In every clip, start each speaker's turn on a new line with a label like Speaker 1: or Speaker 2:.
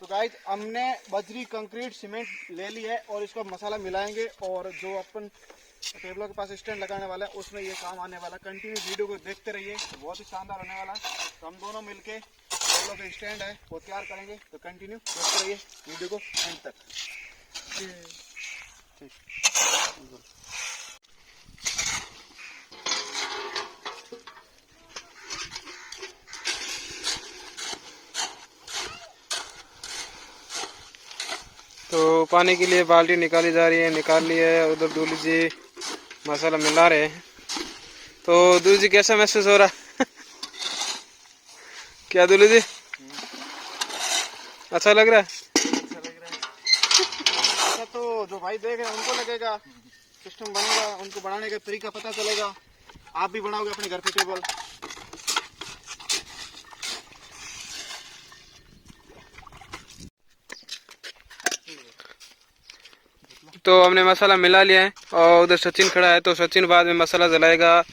Speaker 1: तो गाइस हमने बजरी कंक्रीट सीमेंट ले ली है और इसको मसाला मिलाएंगे और जो अपन टेबलों के पास स्टैंड लगाने वाला है उसमें ये काम आने वाला है। कंटिन्यू वीडियो को देखते रहिए, तो बहुत ही शानदार होने वाला है। तो हम दोनों मिलके टेबलों के स्टैंड है वो तैयार करेंगे, तो कंटिन्यू देखते रहिए वीडियो को एंड तक। ठीक।
Speaker 2: तो पानी के लिए बाल्टी निकाली जा रही है, निकाल ली है। उधर दूली जी मसाला मिला रहे हैं। तो दूली जी कैसा महसूस हो रहा है? क्या दूली जी, अच्छा लग रहा है?
Speaker 1: अच्छा लग रहा है। अच्छा, तो जो भाई देख रहे हैं उनको लगेगा सिस्टम बनेगा, उनको बनाने का तरीका पता चलेगा। आप भी बनाओगे अपने घर पे टेबल।
Speaker 2: तो हमने मसाला मिला लिया है और उधर सचिन खड़ा है, तो सचिन बाद में मसाला जलाएगा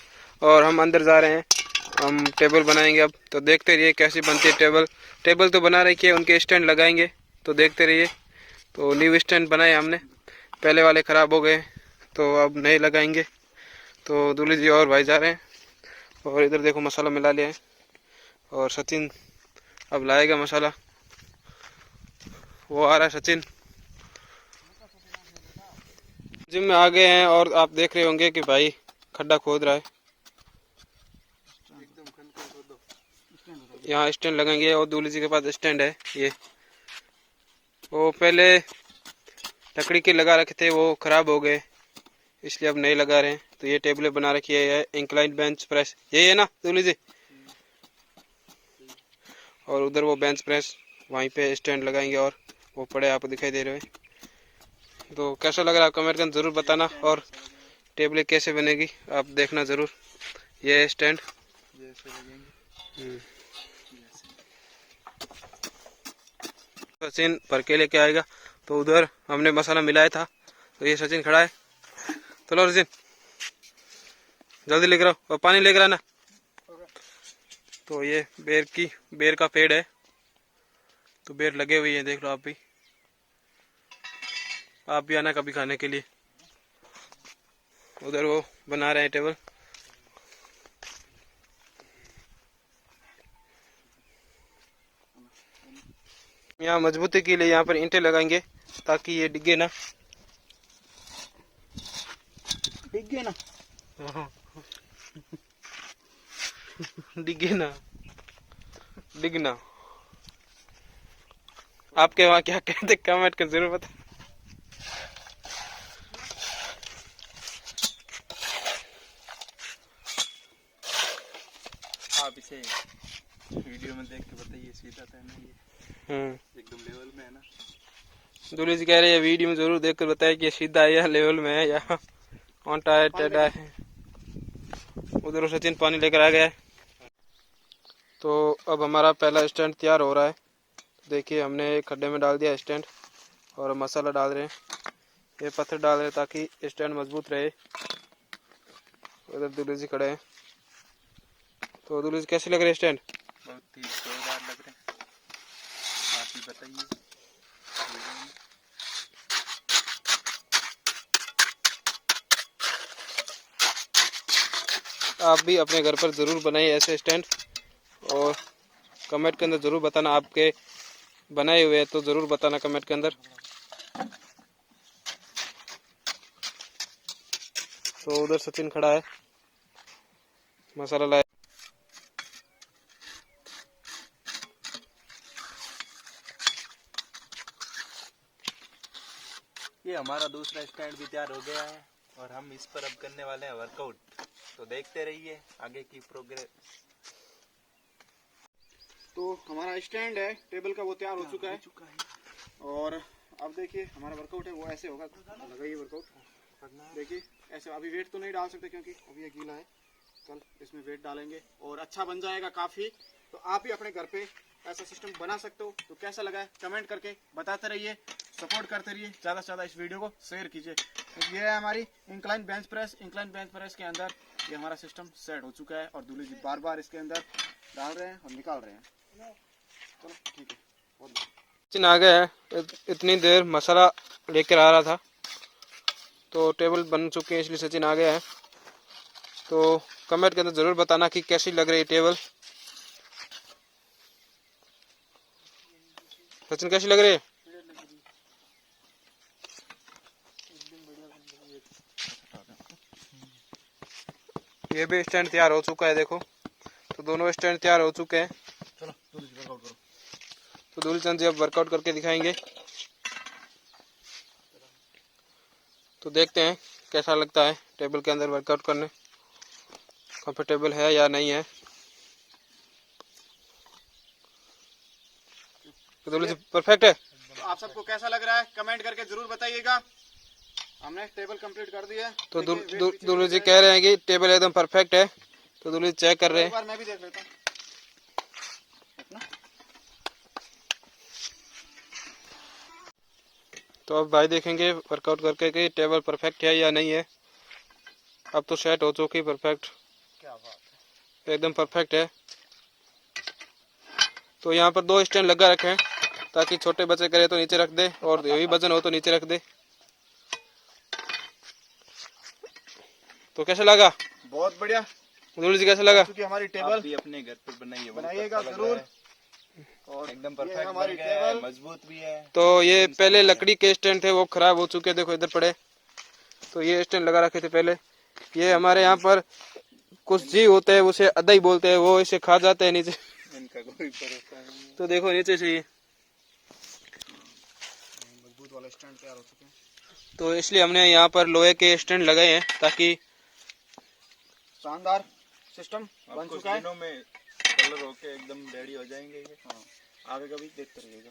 Speaker 2: और हम अंदर जा रहे हैं। हम टेबल बनाएंगे अब, तो देखते रहिए कैसी बनती है टेबल। टेबल तो बना रखी है, उनके स्टैंड लगाएंगे, तो देखते रहिए। तो न्यू स्टैंड बनाए हमने, पहले वाले ख़राब हो गए तो अब नए लगाएंगे। तो दूल्हे जी और भाई जा रहे हैं और इधर देखो मसाला मिला लिया है और सचिन अब लाएगा मसाला। वो आ रहा है सचिन, जिम में आ गए हैं और आप देख रहे होंगे कि भाई खड्डा खोद रहा है। यहाँ स्टैंड लगाएंगे और दूल्हे जी के पास स्टैंड है ये। वो पहले लकड़ी के लगा रखे थे, वो ख़राब हो गए, इसलिए अब नए लगा रहे हैं। तो ये टेबलें बना रखी है, इंक्लाइन बेंच प्रेस, यही है ना दूल्हे जी? और उधर वो बेंच प्रेस, वहीं पे स्टैंड लगाएंगे और वो पड़े आपको दिखाई दे रहे हैं। तो कैसा लग रहा है कमेंट करके ज़रूर बताना, और टेबलें कैसे बनेगी आप देखना ज़रूर। ये है स्टैंड। सचिन भर के लेके आएगा। तो उधर हमने मसाला मिलाया था, तो ये सचिन खड़ा है। चलो सचिन जल्दी लेकर आओ और पानी लेकर आना। तो ये बेर का पेड़ है, तो बेर लगे हुए हैं, देख लो आप भी आना कभी खाने के लिए। उधर वो बना रहे हैं टेबल। यहाँ मजबूती के लिए यहाँ पर ईंटें लगाएंगे ताकि ये डिगे ना।
Speaker 1: डिगे ना?
Speaker 2: डिगे ना, डिगना। आपके वहाँ क्या कहते कमेंट कर जरूर बता।
Speaker 3: आप इसे वीडियो में देख के बताइए, सीधा था ना ये? एकदम लेवल में है ना?
Speaker 2: दूल्हे जी कह रहे हैं वीडियो में जरूर देख कर बताए कि सीधा है या लेवल में है या ऑंटा है, टेढ़ा है। उधर सचिन पानी लेकर आ गया है। तो अब हमारा पहला स्टैंड तैयार हो रहा है। देखिए हमने एक खड्डे में डाल दिया स्टैंड और मसाला डाल रहे हैं। ये पत्थर डाल रहे हैं ताकि स्टैंड मजबूत रहे। उधर दूल्हे जी खड़े हैं। तो दूल्हे जी कैसे लग रहे हैं स्टैंड?
Speaker 3: बहुत ही जोरदार लग रहे हैं, आप भी बताइए।
Speaker 2: आप भी अपने घर पर ज़रूर बनाइए ऐसे स्टैंड और कमेंट के अंदर ज़रूर बताना आपके बनाए हुए हैं, तो ज़रूर बताना कमेंट के अंदर। तो उधर सचिन खड़ा है, मसाला लाया।
Speaker 3: ये हमारा दूसरा स्टैंड भी तैयार हो गया है और हम इस पर अब करने वाले हैं वर्कआउट। तो देखते रहिए आगे की प्रोग्रेस।
Speaker 1: तो हमारा स्टैंड है टेबल का वो तैयार हो चुका है और अब देखिए हमारा वर्कआउट है वो ऐसे होगा। लगाइए वर्कआउट। देखिए ऐसे, अभी वेट तो नहीं डाल सकते क्योंकि अभी ये गीला है। कल इसमें वेट डालेंगे और अच्छा बन जाएगा काफ़ी। तो आप भी अपने घर पे ऐसा सिस्टम बना सकते हो। तो कैसा लगा है कमेंट करके बताते रहिए, सपोर्ट करते रहिए, ज़्यादा से ज़्यादा इस वीडियो को शेयर कीजिए। तो ये है हमारी incline bench press. Incline bench press के अंदर ये हमारा सिस्टम सेट हो चुका है और दूल्हे जी बार बार इसके अंदर डाल रहे हैं और निकाल रहे हैं। चलो ठीक है, बहुत
Speaker 2: सचिन आ गया है, इतनी देर मसाला लेकर आ रहा था, तो टेबल बन चुके हैं इसलिए सचिन आ गया है। तो कमेंट के अंदर ज़रूर बताना कि कैसी लग रही है टेबल। सचिन कैसी लग रही है? ये भी स्टैंड तैयार हो चुका है, देखो। तो दोनों स्टैंड तैयार हो चुके हैं।
Speaker 1: चलो वर्कआउट करो।
Speaker 2: तो धूलचंद जी अब वर्कआउट करके दिखाएंगे, तो देखते हैं कैसा लगता है टेबल के अंदर वर्कआउट करने, कंफर्टेबल है या नहीं है। तो धूल जी परफेक्ट है।
Speaker 1: तो आप सबको कैसा लग रहा है कमेंट करके जरूर बताइएगा। हमने टेबल कंप्लीट कर दी है।
Speaker 2: तो
Speaker 1: देखिए,
Speaker 2: धूल जी कह रहे हैं कि टेबल एकदम परफेक्ट है। तो धूल जी चेक कर रहे
Speaker 1: एक
Speaker 2: हैं।
Speaker 1: बार मैं भी देख लेता हूँ।
Speaker 2: तो अब भाई देखेंगे वर्कआउट करके कि टेबल परफेक्ट है या नहीं है। अब तो सेट हो चुकी परफेक्ट,
Speaker 1: क्या बात है,
Speaker 2: एकदम परफेक्ट है। तो यहाँ पर 2 स्टैंड लगा रखे हैं ताकि छोटे बच्चे करे तो नीचे रख दे और हेवी वजन हो तो नीचे रख दे। तो कैसा लगा
Speaker 1: बहुत बढ़िया।
Speaker 2: धूल जी, कैसा लगा?
Speaker 1: क्योंकि हमारी
Speaker 3: आप
Speaker 1: टेबल
Speaker 3: भी अपने घर पर बनाइए, बहुत
Speaker 1: बनाइएगा
Speaker 3: अच्छा लग
Speaker 1: जरूर।
Speaker 3: रहा है।
Speaker 1: और
Speaker 3: एकदम
Speaker 1: ये
Speaker 3: परफेक्ट
Speaker 1: हमारी
Speaker 3: बन गया है,
Speaker 1: टेबल।
Speaker 3: मजबूत भी है।
Speaker 2: तो ये पहले लकड़ी के स्टैंड थे, वो खराब हो चुके, देखो इधर पड़े। तो ये स्टैंड लगा रखे थे पहले। ये हमारे यहाँ पर कुछ जीव होते हैं, उसे अदई बोलते हैं, वो इसे खा जाते हैं नीचे।
Speaker 3: इनका कोई भरोसा नहीं है।
Speaker 2: तो देखो नीचे से ये,
Speaker 1: मजबूत वाले स्टैंड तैयार हो चुके हैं।
Speaker 2: तो इसलिए हमने यहाँ पर लोहे के स्टैंड लगाए हैं ताकि
Speaker 1: शानदार सिस्टम
Speaker 3: अब
Speaker 1: बन
Speaker 3: कुछ
Speaker 1: चुका है।
Speaker 3: दिनों में कलर होके एकदम रेडी हो जाएंगे ये।
Speaker 1: हाँ, आगे का भी देखते रहिएगा।